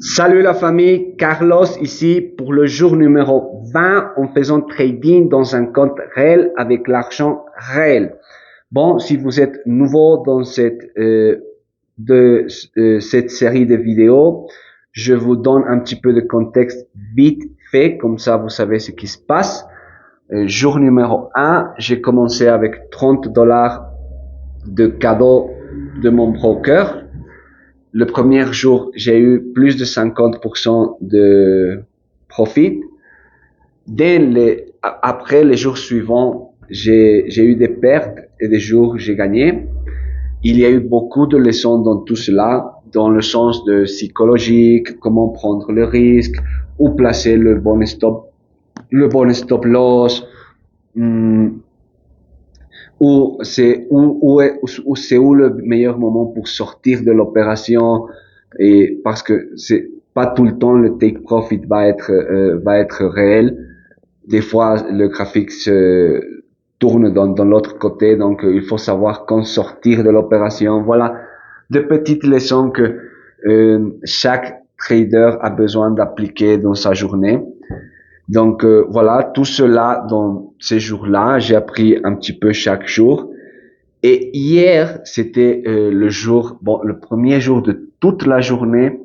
Salut la famille, Carlos ici pour le jour numéro 20 en faisant trading dans un compte réel avec l'argent réel. Bon, si vous êtes nouveau dans cette série de vidéos, je vous donne un petit peu de contexte vite fait, comme ça vous savez ce qui se passe. Jour numéro 1, j'ai commencé avec $30 de cadeau de mon broker. Le premier jour, j'ai eu plus de 50% de profit. Après les jours suivants, j'ai eu des pertes et des jours j'ai gagné. Il y a eu beaucoup de leçons dans tout cela, dans le sens de psychologique, comment prendre le risque, où placer le bon stop loss, où le meilleur moment pour sortir de l'opération, et parce que c'est pas tout le temps le take profit va être réel. Des fois le graphique se tourne dans l'autre côté, donc il faut savoir quand sortir de l'opération. Voilà de petites leçons que chaque trader a besoin d'appliquer dans sa journée. Donc voilà, tout cela dans ces jours-là, j'ai appris un petit peu chaque jour. Et hier, c'était le premier jour de toute la journée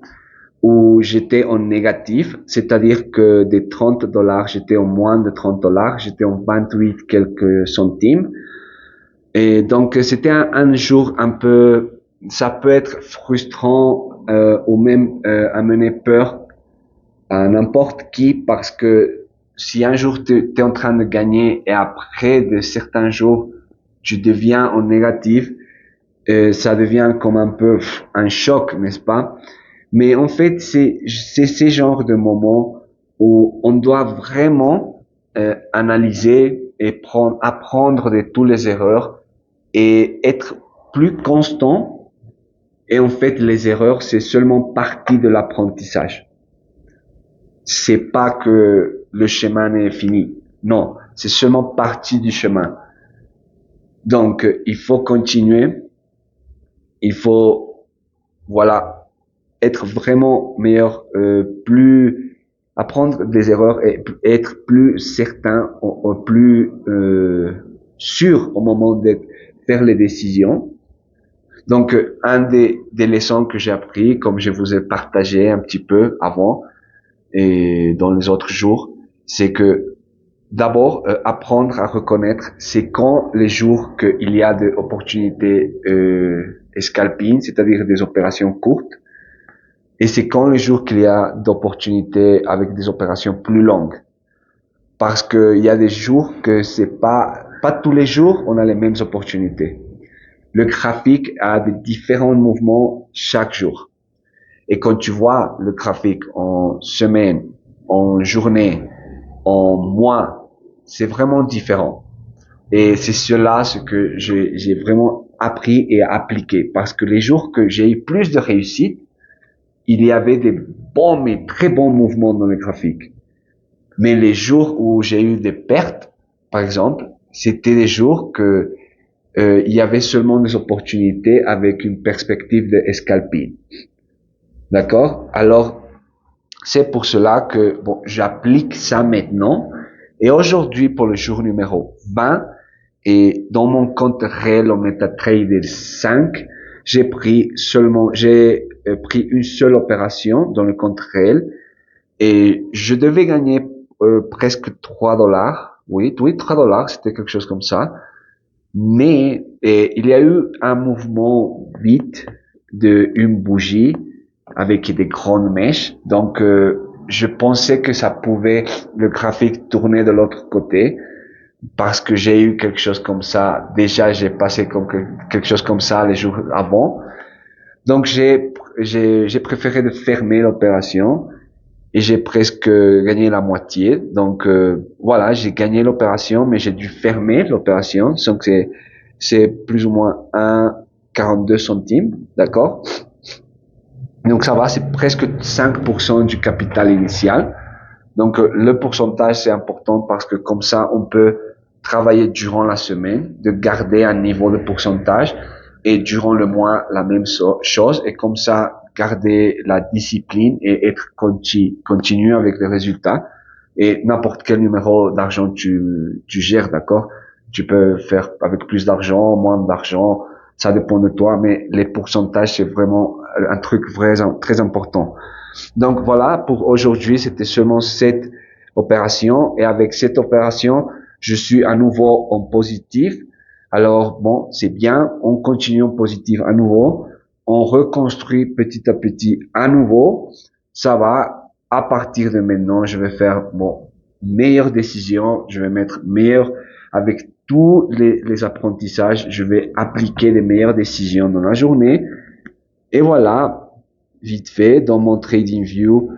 où j'étais en négatif, c'est-à-dire que des $30, j'étais en moins de $30, j'étais en 28 quelques centimes. Et donc c'était un jour un peu, ça peut être frustrant ou même amener peur à n'importe qui, parce que si un jour tu es en train de gagner et après de certains jours tu deviens en négatif, ça devient comme un peu un choc, n'est-ce pas? Mais en fait, c'est ces genres de moments où on doit vraiment analyser et apprendre de toutes les erreurs et être plus constant. Et en fait, les erreurs, c'est seulement partie de l'apprentissage. C'est pas que le chemin est fini. Non, c'est seulement partie du chemin. Donc, il faut continuer. Il faut, voilà, être vraiment meilleur, apprendre des erreurs et être plus certain, plus sûr au moment de faire les décisions. Donc, un des leçons que j'ai appris, comme je vous ai partagé un petit peu avant et dans les autres jours, c'est que d'abord, apprendre à reconnaître c'est quand les jours qu'il y a des opportunités scalping, c'est-à-dire des opérations courtes, et c'est quand les jours qu'il y a d'opportunités avec des opérations plus longues. Parce que il y a des jours que c'est pas tous les jours on a les mêmes opportunités. Le graphique a des différents mouvements chaque jour. Et quand tu vois le graphique en semaine, en journée, en mois, c'est vraiment différent. Et c'est cela ce que j'ai vraiment appris et appliqué. Parce que les jours que j'ai eu plus de réussite, il y avait des bons mais très bons mouvements dans le graphique. Mais les jours où j'ai eu des pertes, par exemple, c'était des jours que il y avait seulement des opportunités avec une perspective de scalping. D'accord? Alors, c'est pour cela que bon, j'applique ça maintenant. Et aujourd'hui, pour le jour numéro 20, et dans mon compte réel en MetaTrader 5, j'ai pris une seule opération dans le compte réel et je devais gagner presque $3. Oui, $3, c'était quelque chose comme ça. Mais il y a eu un mouvement vite de une bougie avec des grandes mèches. Donc, je pensais que ça pouvait, le graphique tourner de l'autre côté, parce que j'ai eu quelque chose comme ça. Déjà, j'ai passé quelque chose comme ça les jours avant. Donc, j'ai préféré de fermer l'opération et j'ai presque gagné la moitié. Donc, voilà, j'ai gagné l'opération, mais j'ai dû fermer l'opération. Donc, c'est plus ou moins 1,42 centimes, d'accord? Donc, ça va, c'est presque 5% du capital initial. Donc, le pourcentage, c'est important parce que comme ça, on peut travailler durant la semaine, de garder un niveau de pourcentage et durant le mois, la même chose. Et comme ça, garder la discipline et être continu avec les résultats. Et n'importe quel numéro d'argent tu gères, d'accord? Tu peux faire avec plus d'argent, moins d'argent, ça dépend de toi, mais les pourcentages, c'est vraiment un truc très important. Donc voilà, pour aujourd'hui, c'était seulement cette opération. Et avec cette opération, je suis à nouveau en positif. Alors bon, c'est bien, on continue en positif à nouveau. On reconstruit petit à petit à nouveau. Ça va. À partir de maintenant, je vais faire meilleures décisions. Je vais mettre meilleur avec tous les apprentissages. Je vais appliquer les meilleures décisions dans la journée. Et voilà, vite fait, dans mon TradingView,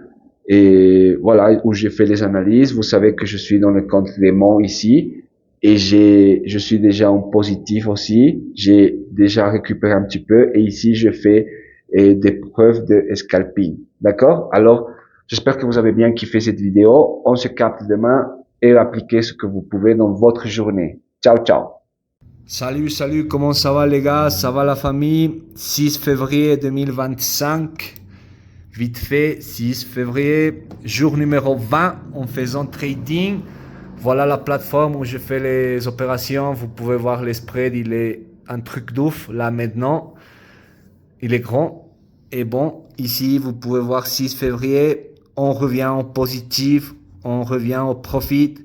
et voilà, où j'ai fait les analyses. Vous savez que je suis dans le compte Léman ici, et je suis déjà en positif aussi. J'ai déjà récupéré un petit peu, et ici, je fais des preuves de scalping. D'accord? Alors, j'espère que vous avez bien kiffé cette vidéo. On se capte demain et appliquez ce que vous pouvez dans votre journée. Ciao, ciao. Salut, comment ça va les gars? Ça va la famille? 6 février 2025. Vite fait, 6 février, jour numéro 20 en faisant trading. Voilà la plateforme où je fais les opérations. Vous pouvez voir les spreads, il est un truc d'ouf là maintenant. Il est grand. Et bon, ici vous pouvez voir 6 février, on revient en positif, on revient au profit.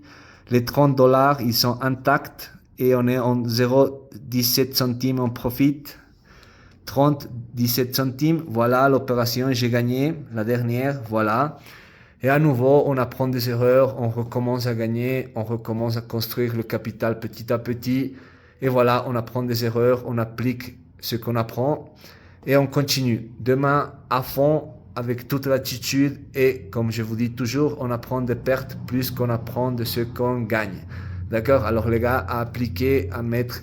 Les $30, ils sont intacts et on est en 0,17 centimes en profit. 17 centimes, voilà l'opération, j'ai gagné la dernière, voilà. Et à nouveau, on apprend des erreurs, on recommence à gagner, on recommence à construire le capital petit à petit. Et voilà, on apprend des erreurs, on applique ce qu'on apprend et on continue. Demain, à fond, avec toute l'attitude et comme je vous dis toujours, on apprend des pertes plus qu'on apprend de ce qu'on gagne. D'accord? Alors les gars, à appliquer, à mettre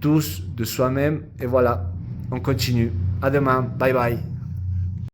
tous de soi-même et voilà. On continue. À demain. Bye bye.